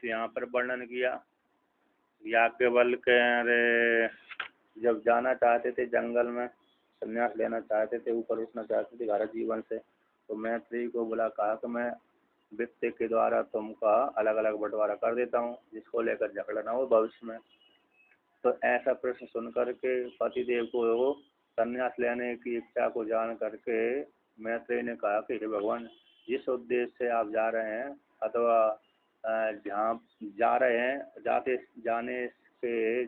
तो यहाँ पर वर्णन किया याज्ञवल्क्य अरे जब जाना चाहते थे जंगल में, संन्यास लेना चाहते थे, ऊपर उठना चाहते थे भारत जीवन से, तो मैत्री को बोला, कहा कि मैं वित्त के द्वारा तुमका अलग अलग बंटवारा कर देता हूँ, जिसको लेकर झगड़ा ना हो भविष्य में। तो ऐसा प्रश्न सुन करके पतिदेव को संन्यास लेने की इच्छा को जान करके मैत्री ने कहा कि हे भगवान, जिस उद्देश्य से आप जा रहे हैं अथवा जहाँ जा रहे हैं,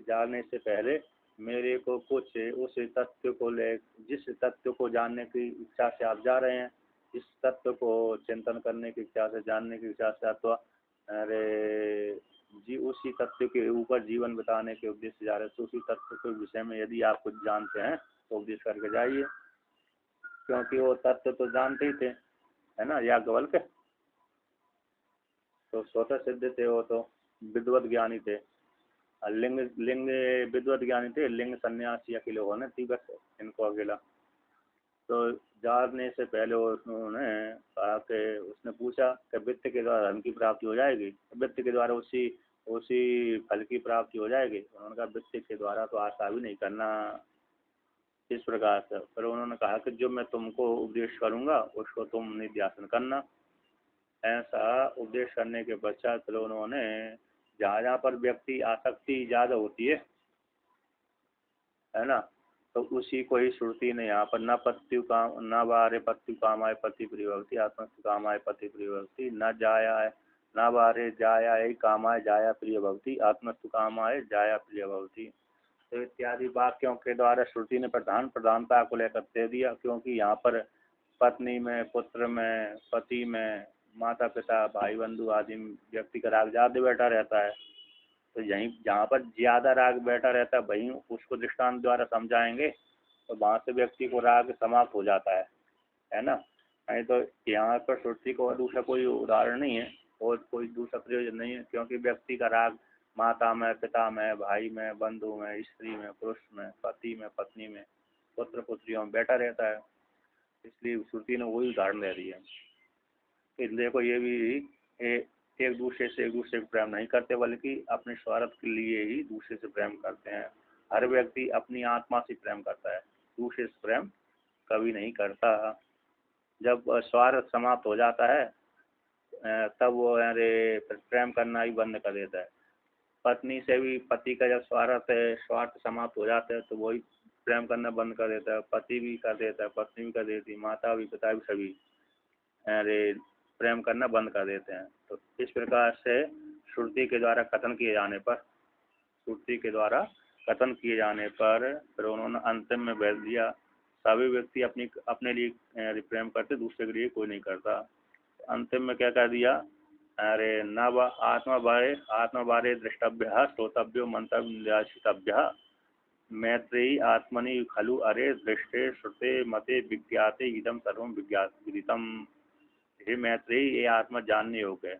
जाने से पहले मेरे को कुछ उस तथ्य को ले, जिस तथ्य को जानने की इच्छा से आप जा रहे हैं, इस तत्व को चिंतन करने की इच्छा से, जानने की इच्छा से, अथवा अरे जी उसी तत्व के ऊपर जीवन बिताने के उद्देश्य से जा रहे हैं, तो उसी तत्व के विषय में यदि आप कुछ जानते हैं तो उपदेश करके जाइए। क्योंकि वो तत्व तो जानते ही थे, है ना, याज्ञवल्क्य तो स्वतः सिद्ध थे, वो तो विद्वत ज्ञानी थे, लिंग लिंग विद्वत ज्ञानी थे, लिंग सन्यासी अकेले होने थी बस इनको अकेला। तो जाने से पहले उन्होंने कहा कि उसने पूछा कि वित्त के द्वारा धन की प्राप्ति हो जाएगी, वित्त के द्वारा उसी फल की प्राप्ति हो जाएगी। उन्होंने कहा वित्त के द्वारा तो आशा भी नहीं करना। इस प्रकार से फिर उन्होंने कहा कि जो मैं तुमको उपदेश करूंगा उसको तुम निध्यासन करना। ऐसा उपदेश करने के पश्चात फिर उन्होंने जहाँ जहाँ पर व्यक्ति आसक्ति ज़्यादा होती है ना, तो उसी को ही श्रुति ने यहाँ पर न पत्यु काम न बारे पत्यु कामाय पति प्रियवती आत्मस्तु कामाय पति प्रियवती न जाया न बारे जाया कामाय जाया प्रिय भवती आत्मस्तु कामाय जाया प्रिय भवती। तो इत्यादि वाक्यों के द्वारा श्रुति ने प्रधानता को लेकर दे दिया, क्योंकि यहाँ पर पत्नी में, पुत्र में, पति में, माता पिता, भाई बंधु आदि व्यक्ति का राग ज्यादा बैठा रहता है। तो यहीं जहाँ पर ज्यादा राग बैठा रहता है वहीं उसको दृष्टांत द्वारा समझाएंगे तो वहाँ से व्यक्ति को राग समाप्त हो जाता है ना। नहीं तो यहाँ पर श्रुति को दूसरा कोई उदाहरण नहीं है और कोई दूसरा प्रयोजन नहीं है, क्योंकि व्यक्ति का राग माता में, पिता में, भाई में, बंधु में, स्त्री में, पुरुष में, पति में, पत्नी में, पुत्र पुत्रियों में बैठा रहता है। इसलिए श्रुति ने वही उदाहरण दे दिया। देखो ये भी एक दूसरे को प्रेम नहीं करते, बल्कि अपने स्वार्थ के लिए ही दूसरे से प्रेम करते हैं। हर व्यक्ति अपनी आत्मा से प्रेम करता है, दूसरे से प्रेम कभी नहीं करता। जब स्वार्थ समाप्त हो जाता है तब वो अरे प्रेम करना ही बंद कर देता है। पत्नी से भी पति का जब स्वार्थ समाप्त हो जाता है तो वही प्रेम करना बंद कर देता है। पति भी कर देता है, पत्नी भी कर देती है, माता भी, पिता भी, सभी अरे प्रेम करना बंद कर देते हैं। तो इस प्रकार से श्रुति के द्वारा कथन किए जाने पर फिर उन्होंने अंतिम में भेज दिया, सभी व्यक्ति अपने लिए प्रेम करते, दूसरे के लिए कोई नहीं करता। अंतिम में क्या कर दिया, अरे न आत्मा बारे द्रष्टव्य श्रोतव्यो मंतव्य निराशितव्य मैत्रेयी आत्मनि खलु अरे दृष्टे श्रुते मते विज्ञाते इदम सर्वम विदितम। हे मैत्रेयी, ये आत्मा जानने योग्य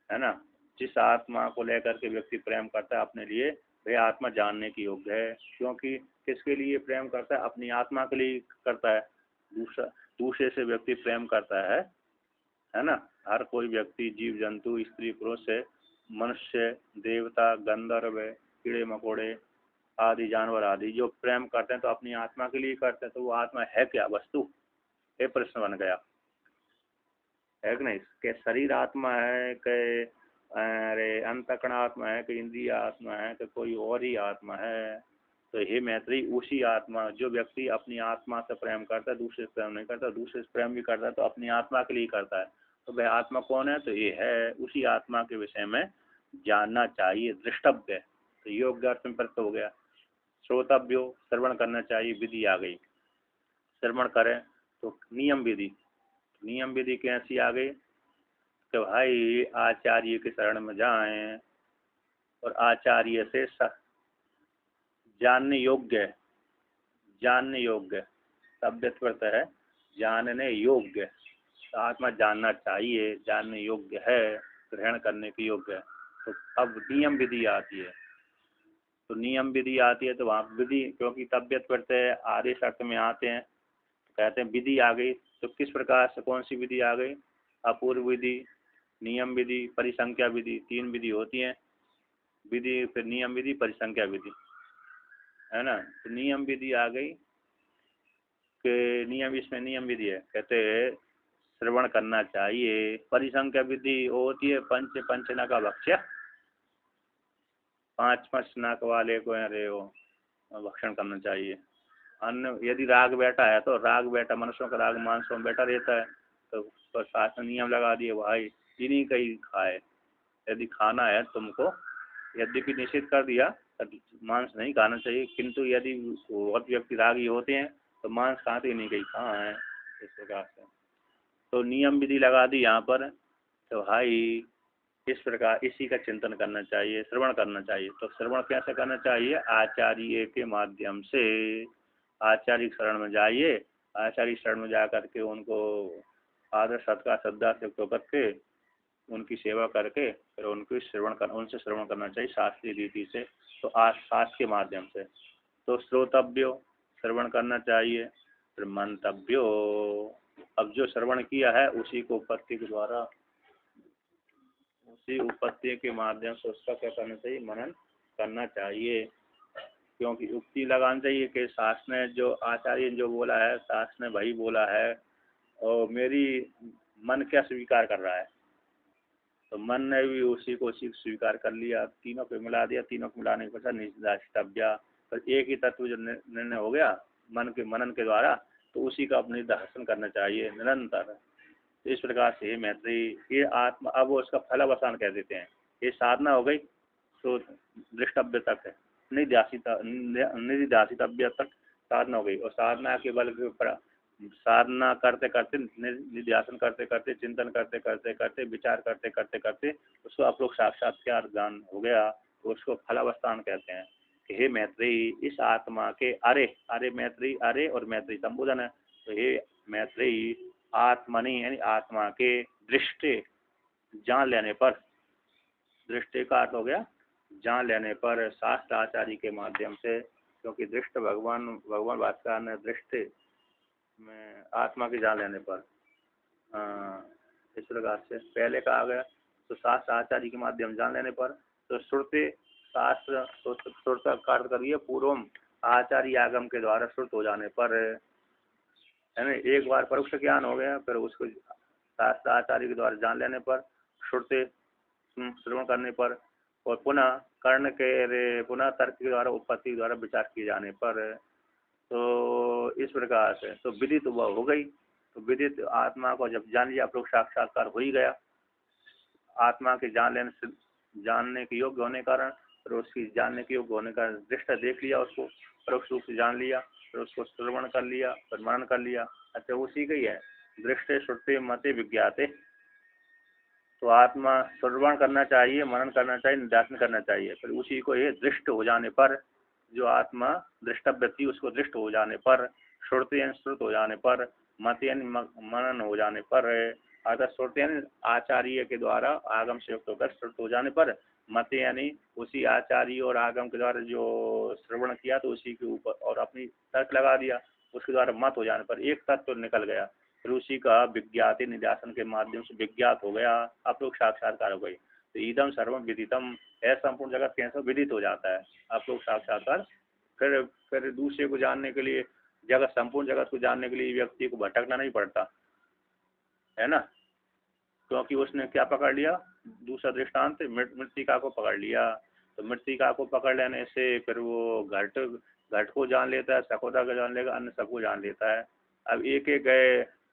है ना। जिस आत्मा को लेकर के व्यक्ति प्रेम करता है अपने लिए, वह आत्मा जानने की योग्य है। क्योंकि किसके लिए प्रेम करता है, अपनी आत्मा के लिए करता है। दूसरे से व्यक्ति प्रेम करता है ना। हर कोई व्यक्ति, जीव जंतु, स्त्री पुरुष, मनुष्य, देवता, गंधर्व, कीड़े मकोड़े आदि, जानवर आदि जो प्रेम करते हैं तो अपनी आत्मा के लिए करते हैं। तो वो आत्मा है क्या वस्तु, ये प्रश्न बन गया है कि नहीं। के शरीर आत्मा है, के अरे अंतःकरण आत्मा है, कि इंद्रिय आत्मा है, कि कोई और ही आत्मा है। तो हे मैत्री, उसी आत्मा, जो व्यक्ति अपनी आत्मा से प्रेम करता है, दूसरे से प्रेम नहीं करता, दूसरे से प्रेम भी करता है तो अपनी आत्मा के लिए करता है। तो वह आत्मा कौन है, तो ये है, उसी आत्मा के विषय में जानना चाहिए, दृष्टव्य। तो योग्य अर्थ में प्रत्यय हो गया। श्रोतव्यो, श्रवण करना चाहिए, विधि आ गई, श्रवण करें तो नियम विधि कैसी आ गई कि भाई आचार्य के शरण में जाएं और आचार्य से जानने योग्य तब्यत है, जानने योग्य। आत्मा जानना चाहिए, जानने योग्य है, ग्रहण करने के योग्य है। तो अब नियम विधि आती है, तो वहाँ विधि, क्योंकि तब्यत प्रत्यय आदेश अर्थ में आते हैं, कहते हैं विधि आ गई। तो किस प्रकार से, कौन सी विधि आ गई, अपूर्व विधि, नियम विधि, परिसंख्या विधि, 3 विधि होती हैं। विधि, फिर नियम विधि, परिसंख्या विधि, है ना। तो नियम विधि आ गई कि नियम, इसमें नियम विधि है, कहते हैं श्रवण करना चाहिए। परिसंख्या विधि वो होती है पंच नका भक्ष्य, 5 नाक वाले को अरे वो भक्षण करना चाहिए। अन्न यदि राग बैठा है तो राग बैठा, मनुष्यों का राग मांसों में बैठा रहता है, तो शास्त्र नियम लगा दिए भाई इन्हीं का ही खाए। यदि खाना है तुमको, यद्यपि निषेध कर दिया मांस नहीं खाना चाहिए, किंतु यदि बहुत व्यक्ति रागी होते हैं तो मांस खाते नहीं, कहीं कहाँ है इस प्रकार से। तो नियम विधि लगा दी यहाँ पर। तो भाई इस प्रकार इसी का चिंतन करना चाहिए, श्रवण करना चाहिए। तो श्रवण कैसे करना चाहिए? आचार्य के माध्यम से। आचार्य शरण में जाइए, आचार्य शरण में जा करके उनको आदर सत्कार श्रद्धा से करके उनकी सेवा करके फिर उनकी उनसे श्रवण करना चाहिए शास्त्रीय रीति से। तो शास्त्र के माध्यम से। तो श्रोतव्यो, श्रवण करना चाहिए। फिर मंतव्यो, अब जो श्रवण किया है उसी को उपपत्ति के द्वारा, उसी उपपत्ति के माध्यम से उसका क्या करना चाहिए? मनन करना चाहिए। क्योंकि युक्ति लगानी चाहिए कि शास्त्र ने जो आचार्य जो बोला है, शास्त्र ने वही बोला है, और मेरी मन क्या स्वीकार कर रहा है। तो मन ने भी उसी को स्वीकार कर लिया, तीनों को मिला दिया। तीनों को मिलाने के पश्चात निधिध्यासितव्या, तो एक ही तत्व जो निर्णय हो गया मन के मनन के द्वारा, तो उसी का अपने दर्शन करना चाहिए निरंतर। इस प्रकार से मैत्री ये आत्मा, अब वो उसका फलावसान कह देते हैं। ये साधना हो गई तो दृष्टव्य तक है, निधिध्यासितव्य तक साधना हो गई। और साधना के बल के ऊपर साधना करते करते, निध्यासन करते करते, चिंतन करते करते करते, विचार करते करते करते उसको अपरोक्ष साक्षात्कार ज्ञान हो गया, तो उसको फलावस्थान कहते हैं। कि हे मैत्री, इस आत्मा के अरे, अरे मैत्री, अरे और मैत्री संबोधन है। तो हे मैत्री, आत्मनि यानी आत्मा के दृष्टि जान लेने पर, दृष्टि का अर्थ हो गया जान लेने पर, शास्त्र आचार्य के माध्यम से। क्योंकि दृष्ट भगवान भास्कर ने दृष्टि में आत्मा के जान लेने पर, इस प्रकार से पहले कहा गया। तो शास्त्र आचार्य के माध्यम जान लेने पर, तो श्रुति शास्त्र श्रुत का अर्थ करिए पूर्वम आचार्य आगम के द्वारा श्रुत हो जाने पर, है ना। एक बार परोक्ष ज्ञान हो गया, फिर उसको शास्त्र आचार्य के द्वारा जान लेने पर, श्रुति श्रवण करने पर, और पुनः कर्ण के पुनः तर्क के द्वारा उपपत्ति के द्वारा विचार किए जाने पर। तो इस प्रकार से तो विदित वह हो गई। तो विदित आत्मा को जब जान लिया, अपरोक्ष साक्षात्कार हो ही गया। आत्मा के जानने के योग्य होने के कारण, फिर उसकी जानने के योग्य होने का दृष्टि देख लिया, उसको परोक्ष रूप से जान लिया, फिर उसको श्रवण कर लिया, फिर मनन कर लिया। अच्छा, उसी का ही है दृष्टि श्रुति मते विज्ञाते। तो आत्मा श्रवण करना चाहिए, मनन करना चाहिए, निध्यासन करना चाहिए। फिर उसी को ये दृष्ट हो जाने पर, जो आत्मा दृष्टव्य थी उसको दृष्ट हो जाने पर, श्रुति श्रुत हो जाने पर, मत मनन हो जाने पर, अर्थात श्रुति आचार्य के द्वारा आगम से युक्त होकर श्रुत हो जाने पर, मत यानी उसी आचार्य और आगम के द्वारा जो श्रवण किया तो उसी के ऊपर और अपनी तर्क लगा दिया, उसके द्वारा मत हो जाने पर एक तत्व तो निकल गया। फिर उसी का विज्ञाति निध्यासन के माध्यम से विज्ञात हो गया, अपरोक्ष साक्षात्कार हो गई। तो ईदम सर्वम विदितम, है संपूर्ण जगत कैसे विदित हो जाता है अपरोक्ष साक्षात्कार। फिर दूसरे को जानने के लिए, जगत संपूर्ण जगत को जानने के लिए व्यक्ति को भटकना नहीं पड़ता, है ना। क्योंकि उसने क्या पकड़ लिया? दूसरा दृष्टांत मृत्तिका को पकड़ लिया। तो मृत्तिका को पकड़ लेने से फिर वो घट को जान लेता है, सकोदा को जान लेगा, अन्य सबको जान लेता है। अब एक एक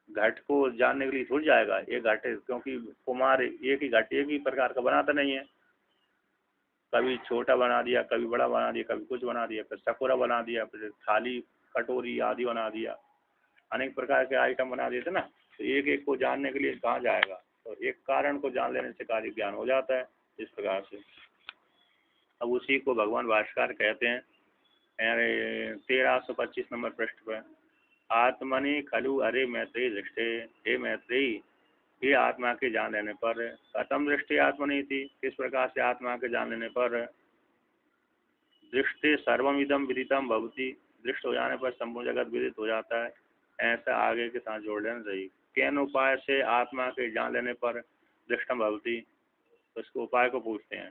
घट को जानने के लिए छूट जाएगा, एक घट, क्योंकि कुमार एक ही घट एक ही प्रकार का बनाता नहीं है। कभी छोटा बना दिया, कभी बड़ा बना दिया, कभी कुछ बना दिया, फिर सकोरा बना दिया, फिर थाली कटोरी आदि बना दिया, अनेक प्रकार के आइटम बना देते ना। तो एक एक को जानने के लिए कहाँ जाएगा? तो एक कारण को जान लेने से कार्य ज्ञान हो जाता है इस प्रकार से। अब उसी को भगवान भाष्यकार कहते हैं 1325 नंबर पृष्ठ पर, आत्मनि खलु अरे मैत्री दृष्टि, हे मैत्री, ये आत्मा के जान लेने पर, कथम दृष्टि आत्मनि थी, किस प्रकार से आत्मा के जान लेने पर, दृष्टि सर्वमिदम विदितम भवति, दृष्ट हो जाने पर संपूर्ण जगत विदित हो जाता है। ऐसा आगे के साथ जोड़ लेना चाहिए। कैन उपाय से आत्मा के जान लेने पर, दृष्टम भवती। तो इसको उपाय को पूछते हैं,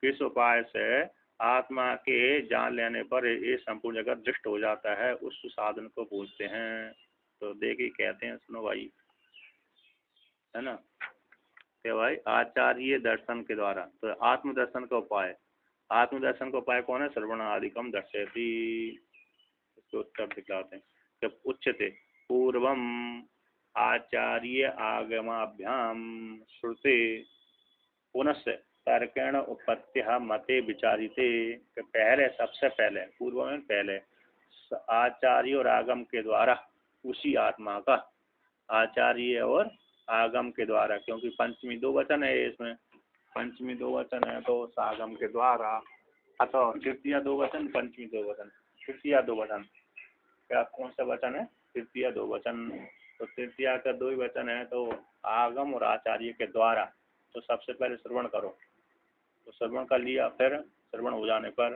किस उपाय से आत्मा के जान लेने पर ये संपूर्ण जगत दृष्ट हो जाता है, उस साधन को पूछते हैं। तो देखिए कहते हैं, सुनो भाई, है ना, कि भाई आचार्य दर्शन के द्वारा, तो आत्मदर्शन का उपाय, आत्मदर्शन का उपाय कौन है? श्रवण आदिकम दर्शयति। इसको उत्तर दिखलाते हैं, जब उच्चते पूर्वम आचार्य आगमाभ्याम श्रुते पुनः तर्केण उपत्य मते विचारिते, कि पहले, सबसे पहले, पूर्व में पहले, आचार्य और आगम के द्वारा उसी आत्मा का, आचार्य और आगम के द्वारा, क्योंकि पंचमी दो वचन है इसमें, पंचमी दो वचन है तो आगम के द्वारा, अथवा तृतीया दो वचन, पंचमी दो वचन, तृतीया दो वचन, क्या कौन सा वचन है? तृतीया दो वचन। तो तृतीया का दो ही वचन है, तो आगम और आचार्य के द्वारा, तो सबसे पहले श्रवण करो। तो श्रवण कर लिया, फिर श्रवण हो जाने पर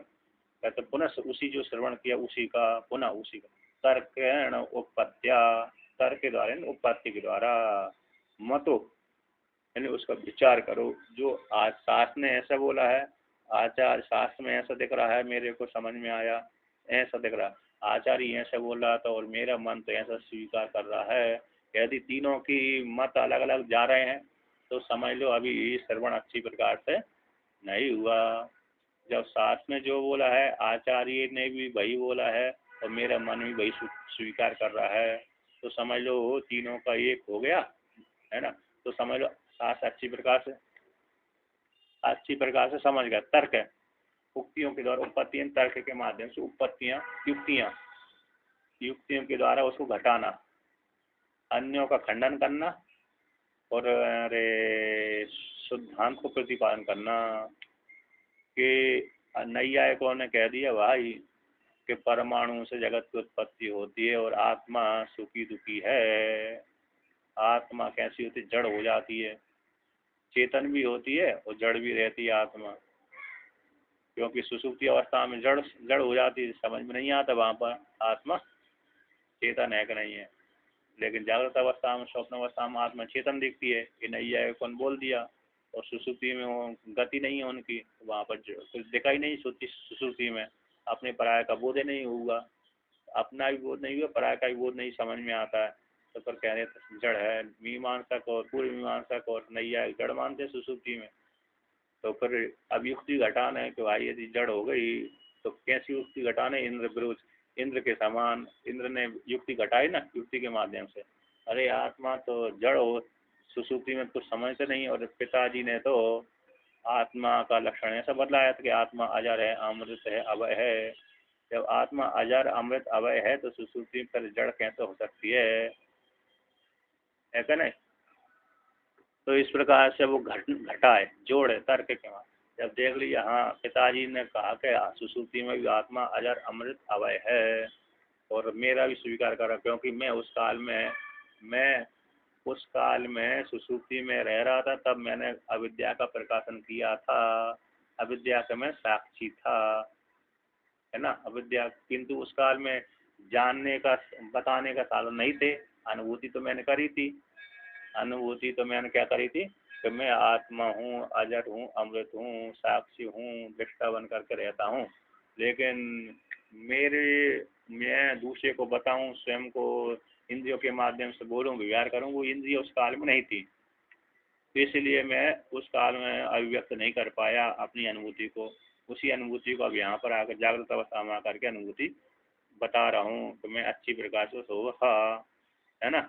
कहते पुनः उसी जो श्रवण किया उसी का, पुनः उसी का तर्केण उपत्या, तर्क के द्वारा, उपपत्ति के द्वारा, मतो यानी उसका विचार करो। जो आज शास्त्र ने ऐसा बोला है, आचार्य शास्त्र में ऐसा दिख रहा है, मेरे को समझ में आया, ऐसा दिख रहा, आचार्य ऐसा बोल रहा था और मेरा मन तो ऐसा स्वीकार कर रहा है। यदि तीनों की मत अलग अलग जा रहे हैं तो समझ लो अभी श्रवण अच्छी प्रकार से नहीं हुआ। जब शास्त्र में जो बोला है, आचार्य ने भी वही बोला है और मेरा मन भी वही स्वीकार कर रहा है, तो समझ लो तीनों का एक हो गया, है ना। तो समझ लो शास्त्र अच्छी प्रकार से समझ गया। तर्क है, उक्तियों के द्वारा, उपपत्तियां तर्क के माध्यम से, उपपत्तियां युक्तियों के द्वारा उसको घटाना, अन्यों का खंडन करना और अरे शुद्धांत को प्रतिपादन करना। कि नैयायिकों ने कह दिया भाई कि परमाणु से जगत की उत्पत्ति होती है और आत्मा सुखी दुखी है। आत्मा कैसी होती है? जड़ हो जाती है, चेतन भी होती है और जड़ भी रहती है आत्मा, क्योंकि सुसुप्ति अवस्था में जड़ जड़ हो जाती है, समझ में नहीं आता वहाँ पर आत्मा चेतन है कि नहीं है। लेकिन जागृत अवस्था में, स्वप्न अवस्था में आत्मा चेतन दिखती है, ये नैयायिकों ने बोल दिया। और सुसुप्ति में वो गति नहीं है उनकी, वहाँ पर कुछ दिखाई नहीं सुसुप्ति में, अपने पराये का बोध नहीं होगा, अपना भी बोध नहीं हुआ, पराये का भी बोध नहीं समझ में आता है। तो पर कह रहे थे जड़ है। मीमांसक और पूर्व मीमांसक और नैयायिक जड़ मानते सुसुप्ति में। तो फिर अब युक्ति घटाना है कि भाई यदि जड़ हो गई तो कैसी युक्ति घटाने? इंद्र विरोध, इंद्र के समान इंद्र ने युक्ति घटाई ना, युक्ति के माध्यम से। अरे आत्मा तो जड़ हो, सुसुप्ति में कुछ समझते नहीं। और पिताजी ने तो आत्मा का लक्षण ऐसा बदलाया था कि आत्मा अजर है, अमृत है, अभय है। जब आत्मा अजर, अमृत, अभय है तो सुसुप्ति पर जड़ कैसे हो सकती है क्या नहीं? तो इस प्रकार से वो घटाए, जोड़े तर्क के वहाँ। जब देख लिया, हाँ पिताजी ने कहा कि सुसुप्ति में भी आत्मा अजर, अमृत, अभय है और मेरा भी स्वीकार करा, क्योंकि मैं उस काल में सुसुप्ति में रह रहा था, तब मैंने अविद्या का प्रकाशन किया था, अविद्या का मैं साक्षी था, है ना, अविद्या। किंतु उस काल में जानने का, बताने का साधन नहीं थे। अनुभूति तो मैंने करी थी, अनुभूति तो मैंने क्या करी थी कि मैं आत्मा हूँ, अजर हूँ, अमृत हूँ, साक्षी हूँ, दृष्टा बन करके रहता हूँ। लेकिन मैं दूसरे को बताऊँ, स्वयं को इंद्रियों के माध्यम से बोलूँ, व्यवहार करूँ, वो इंद्रिय उस काल में नहीं थी। तो इसलिए मैं उस काल में अभिव्यक्त नहीं कर पाया अपनी अनुभूति को। उसी अनुभूति को अब यहाँ पर आकर जागृत अवस्था में आकर के अनुभूति बता रहा हूँ कि मैं अच्छी प्रकार से सोहा, है ना,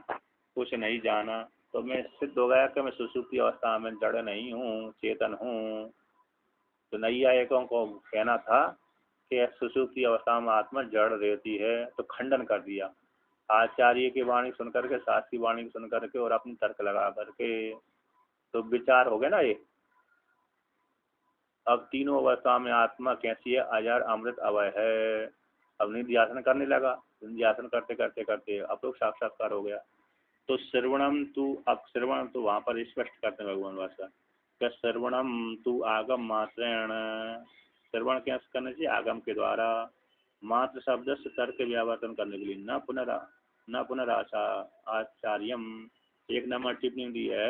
कुछ नहीं जाना। तो मैं सिद्ध हो गया कि मैं सुसुप्ति अवस्था में जड़ नहीं हूँ, चेतन हूँ। तो नैयायिकों को कहना था कि सुसुप्ति अवस्था में आत्मा जड़ रहती है, तो खंडन कर दिया आचार्य की वाणी सुन करके, शास्त्र की वाणी सुन करके और अपनी तर्क लगा करके। तो विचार हो गया ना ये। अब तीनों अवस्था में आत्मा कैसी है? अजर, अमृत, अभय है। अब निध्यासन करने लगा, निध्यासन करते करते करते अब तो साक्षात्कार हो गया। तो श्रवणम तू, अब श्रवण तो वहाँ पर स्पष्ट करते हैं भगवान भाषा क्या, श्रवणम तू आगम मात्रेण, श्रवण क्या करना चाहिए? आगम के द्वारा, मात्र शब्द से तर्क व्यावर्तन करने के लिए, न पुनराचार्यम। एक नंबर टिप्पणी दी है